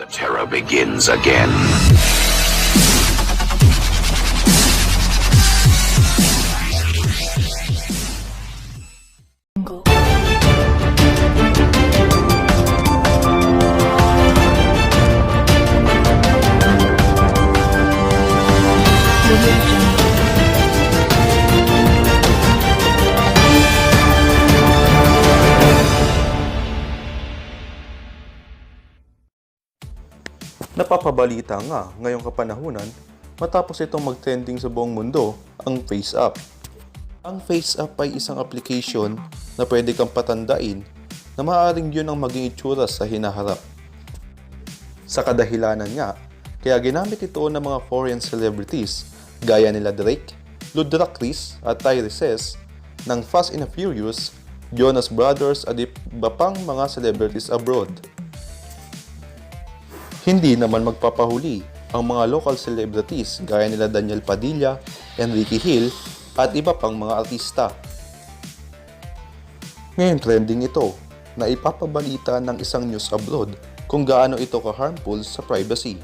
The terror begins again. Napapabalita nga ngayong kapanahunan matapos itong mag-trending sa buong mundo ang FaceApp. Ang FaceApp ay isang application na pwede kang patandain na maaaring yun ang maging itsura sa hinaharap. Sa kadahilanan nga, kaya ginamit ito ng mga foreign celebrities gaya nila Drake, Ludacris at Tyrese ng Fast and Furious, Jonas Brothers at iba pang mga celebrities abroad. Hindi naman magpapahuli ang mga local celebrities gaya nila Daniel Padilla, Enrique Hill at iba pang mga artista. Ngayon trending ito na ipapabalita ng isang news abroad kung gaano ito ka-harmful sa privacy.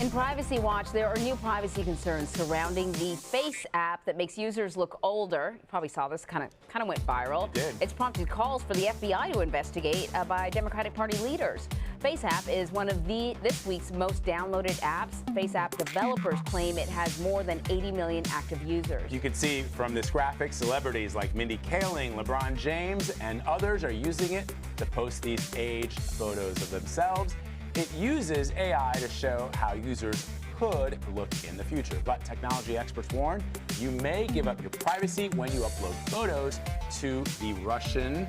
In Privacy Watch, there are new privacy concerns surrounding the Face app that makes users look older. You probably saw this, kind of went viral. It did. It's prompted calls for the FBI to investigate by Democratic Party leaders. Face app is one of this week's most downloaded apps. Face app developers claim it has more than 80 million active users. You can see from this graphic, celebrities like Mindy Kaling, LeBron James, and others are using it to post these aged photos of themselves. It uses AI to show how users could look in the future. But technology experts warn you may give up your privacy when you upload photos to the Russian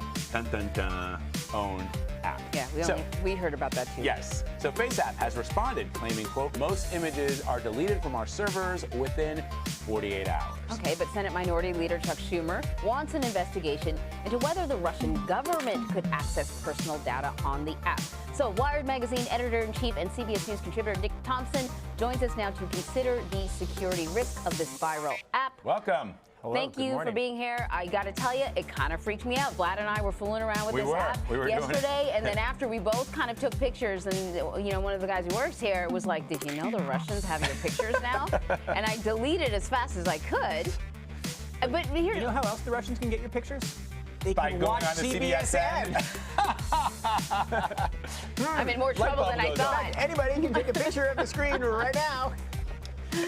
owned app. Yeah, we heard about that too. Yes. So FaceApp has responded, claiming, quote, most images are deleted from our servers within 48 hours. Okay, but Senate Minority Leader Chuck Schumer wants an investigation into whether the Russian government could access personal data on the app. So Wired Magazine editor-in-chief and CBS News contributor Nick Thompson joins us now to consider the security risk of this viral app. Welcome. Hello, Thank you for being here. I got to tell you, it kind of freaked me out. Vlad and I were fooling around with this app yesterday, and then after we both kind of took pictures, and you know, one of the guys who works here was like, "Did you know the Russians have your pictures now?" And I deleted as fast as I could. But here, you know how else the Russians can get your pictures? They By can going watch on to CBSN. I'm in more trouble than I thought. Anybody can take a picture of the screen right now.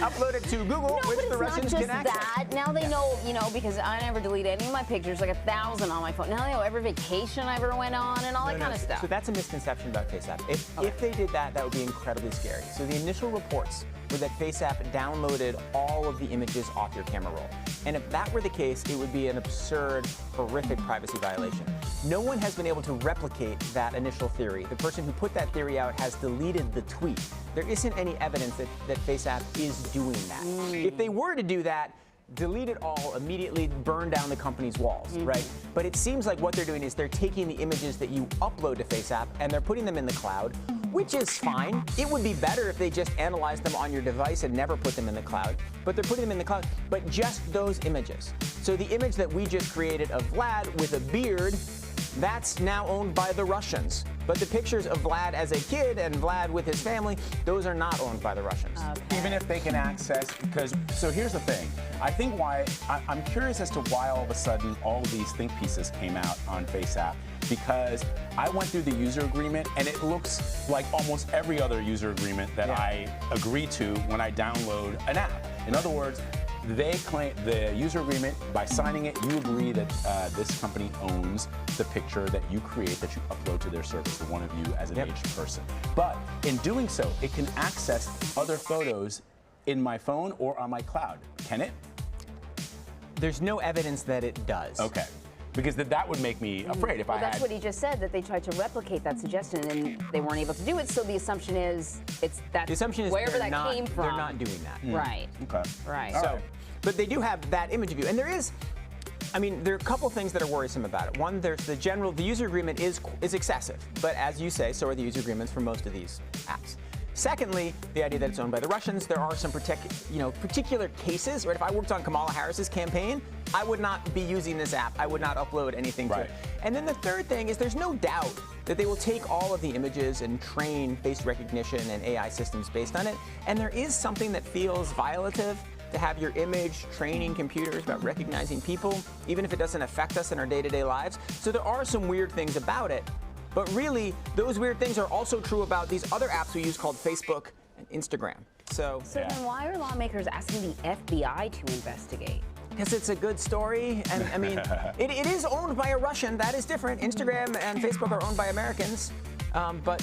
Upload it to Google, No, which but the it's Russians not can just access. that. Now they know, you know, because I never delete any of my pictures, like 1,000 on my phone. Now they know every vacation I ever went on and all that kind of stuff. So that's a misconception about FaceApp. If they did that, that would be incredibly scary. So the initial reports were that FaceApp downloaded all of the images off your camera roll. And if that were the case, it would be an absurd, horrific privacy violation. No one has been able to replicate that initial theory. The person who put that theory out has deleted the tweet. There isn't any evidence that FaceApp is doing that. If they were to do that, delete it all, immediately burn down the company's walls, right? But it seems like what they're doing is they're taking the images that you upload to FaceApp and they're putting them in the cloud, which is fine. It would be better if they just analyzed them on your device and never put them in the cloud, but they're putting them in the cloud, but just those images. So the image that we just created of Vlad with a beard, that's now owned by the Russians. But the pictures of Vlad as a kid and Vlad with his family, those are not owned by the Russians. Okay. Even if they can access, so here's the thing. I think I'm curious as to why all of a sudden all of these think pieces came out on FaceApp, because I went through the user agreement and it looks like almost every other user agreement that I agree to when I download an app. In other words, they claim the user agreement, by signing it, you agree that this company owns the picture that you create, that you upload to their service, the one of you as an aged person. But in doing so, it can access other photos in my phone or on my cloud. Can it? There's no evidence that it does. Okay. Because that would make me afraid if I had... That's what he just said, that they tried to replicate that suggestion and they weren't able to do it. So the assumption is The assumption is wherever that came from. They're not doing that. Right. Okay. Right. So, but they do have that image of you, and there is, I mean, there are a couple things that are worrisome about it. One, there's the user agreement is excessive, but as you say, so are the user agreements for most of these apps. Secondly, the idea that it's owned by the Russians. There are some particular cases, right? If I worked on Kamala Harris's campaign, I would not be using this app. I would not upload anything to it. And then the third thing is there's no doubt that they will take all of the images and train face recognition and AI systems based on it. And there is something that feels violative to have your image training computers about recognizing people, even if it doesn't affect us in our day-to-day lives. So there are some weird things about it. But really, those weird things are also true about these other apps we use called Facebook and Instagram. So then why are lawmakers asking the FBI to investigate? Because it's a good story, and I mean, it is owned by a Russian. That is different. Instagram and Facebook are owned by Americans, but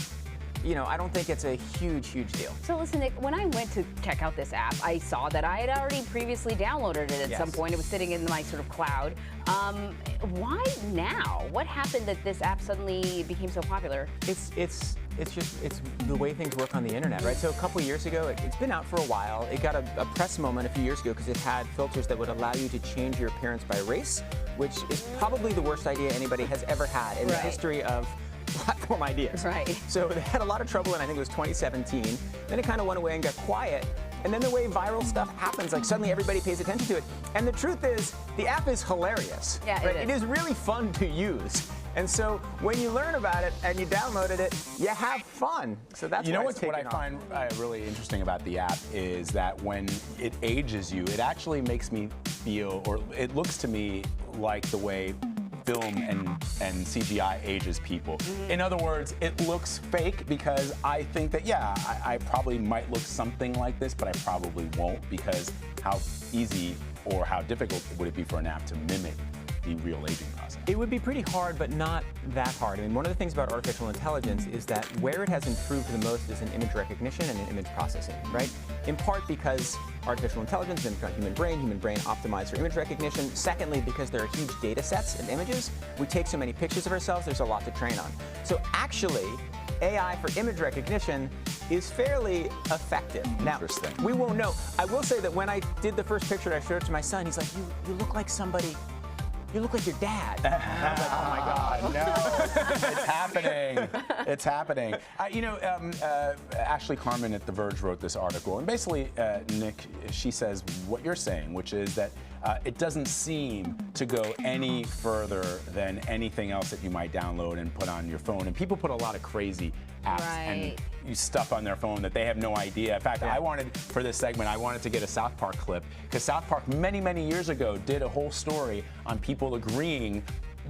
you know, I don't think it's a huge deal. So listen, Nick, when I went to check out this app, I saw that I had already previously downloaded it at some point. It was sitting in my sort of cloud. Why now? What happened that this app suddenly became so popular? It's the way things work on the internet, right? So a couple years ago, it's been out for a while. It got a press moment a few years ago because it had filters that would allow you to change your appearance by race, which is probably the worst idea anybody has ever had in the history of platform ideas. Right. So they had a lot of trouble in, I think it was 2017. Then it kind of went away and got quiet. And then the way viral stuff happens, like suddenly everybody pays attention to it. And the truth is, the app is hilarious. Yeah, right? it is. It is really fun to use. And so when you learn about it and you downloaded it, you have fun. So that's what I find really interesting about the app is that when it ages you, it actually makes me feel, or it looks to me like the way film and CGI ages people. In other words, it looks fake because I think that, yeah, I probably might look something like this, but I probably won't, because how easy or how difficult would it be for an app to mimic the real aging process? It would be pretty hard, but not that hard. I mean, one of the things about artificial intelligence is that where it has improved the most is in image recognition and in image processing, right? In part because artificial intelligence and human brain optimized for image recognition. Secondly, because there are huge data sets of images. We take so many pictures of ourselves, there's a lot to train on. So actually, AI for image recognition is fairly effective. Now, we won't know. I will say that when I did the first picture, I showed it to my son, he's like, you look like somebody. You look like your dad. And I was like, oh my God, no. It's happening. It's happening. Ashley Carmen at The Verge wrote this article. And basically, Nick, she says what you're saying, which is that it doesn't seem to go any further than anything else that you might download and put on your phone. And people put a lot of crazy apps and stuff on their phone that they have no idea. In fact, I wanted, for this segment, I wanted to get a South Park clip, because South Park many years ago did a whole story on people agreeing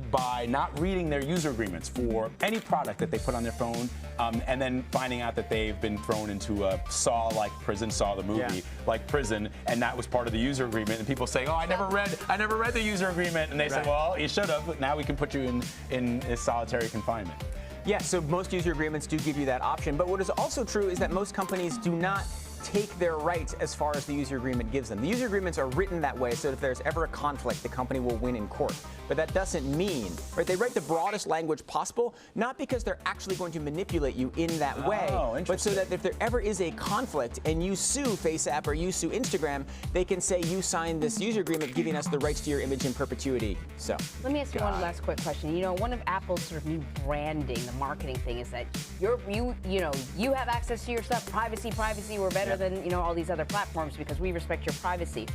by not reading their user agreements for any product that they put on their phone, and then finding out that they've been thrown into a Saw-like prison, Saw the movie, like prison, and that was part of the user agreement. And people say, oh, I never read the user agreement, and they say, well, you should have. Now we can put you in solitary confinement. Yeah, so most user agreements do give you that option, but what is also true is that most companies do not take their rights as far as the user agreement gives them. The user agreements are written that way so that if there's ever a conflict, the company will win in court. But that doesn't mean, right, they write the broadest language possible, not because they're actually going to manipulate you in that way, but so that if there ever is a conflict and you sue FaceApp or you sue Instagram, they can say you signed this user agreement giving us the rights to your image in perpetuity. So let me ask you one last quick question. You know, one of Apple's sort of new branding, the marketing thing, is that you have access to your stuff. Privacy, we're better than all these other platforms because we respect your privacy.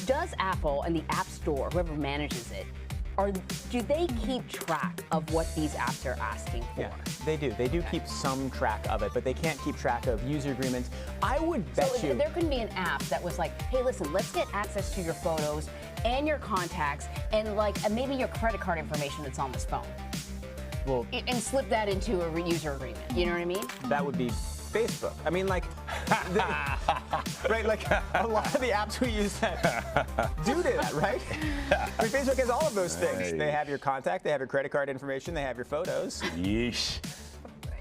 Does Apple and the App Store, whoever manages it, do they keep track of what these apps are asking for? Yeah, they do. They do keep some track of it, but they can't keep track of user agreements. I would bet you there couldn't be an app that was like, hey, listen, let's get access to your photos and your contacts and maybe your credit card information that's on this phone. Well, and slip that into a user agreement. You know what I mean? That would be Facebook. I mean, right, a lot of the apps we use that do that, right? I mean, Facebook has all of those things. They have your contact, they have your credit card information, they have your photos. Yeesh.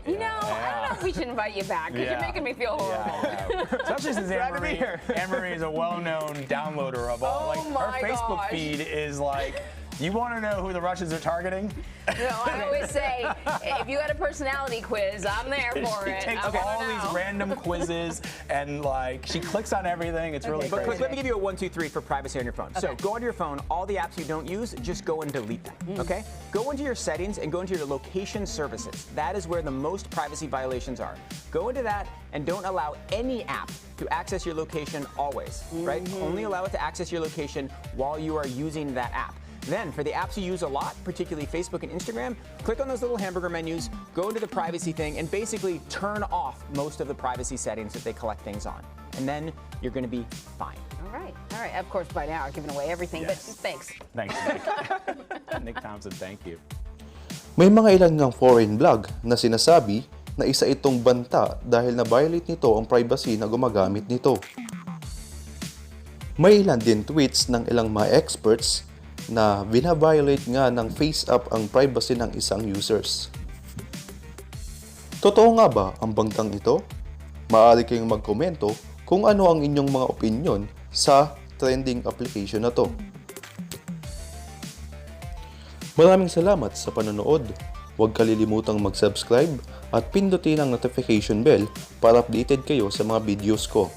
I don't know if we should invite you back, because you're making me feel horrible. Especially since Anne-Marie is a well-known downloader of all. Oh my her Facebook gosh. feed is like You want to know who the Russians are targeting? No, I always say, if you got a personality quiz, I'm there for it. She takes all these random quizzes and like she clicks on everything. It's really But crazy. let me give you a 1, 2, 3 for privacy on your phone. So go onto your phone, all the apps you don't use, just go and delete them, okay? Go into your settings and go into your location services. That is where the most privacy violations are. Go into that and don't allow any app to access your location always, right? Only allow it to access your location while you are using that app. Then, for the apps you use a lot, particularly Facebook and Instagram, click on those little hamburger menus, go into the privacy thing, and basically turn off most of the privacy settings that they collect things on. And then you're going to be fine. All right. Of course, by now, I've given away everything, Yes. but thanks. Thanks, Nick. Nick Thompson, thank you. May mga ilan ngang foreign blog na sinasabi na isa itong banta dahil na-violate nito ang privacy na gumagamit nito. May ilan din tweets ng ilang mga experts na bina-violate nga ng FaceApp ang privacy ng isang users. Totoo nga ba ang bangtang ito? Maaari kayong magkomento kung ano ang inyong mga opinion sa trending application na to. Maraming salamat sa panonood. Huwag kalilimutang mag-subscribe at pindutin ang notification bell para updated kayo sa mga videos ko.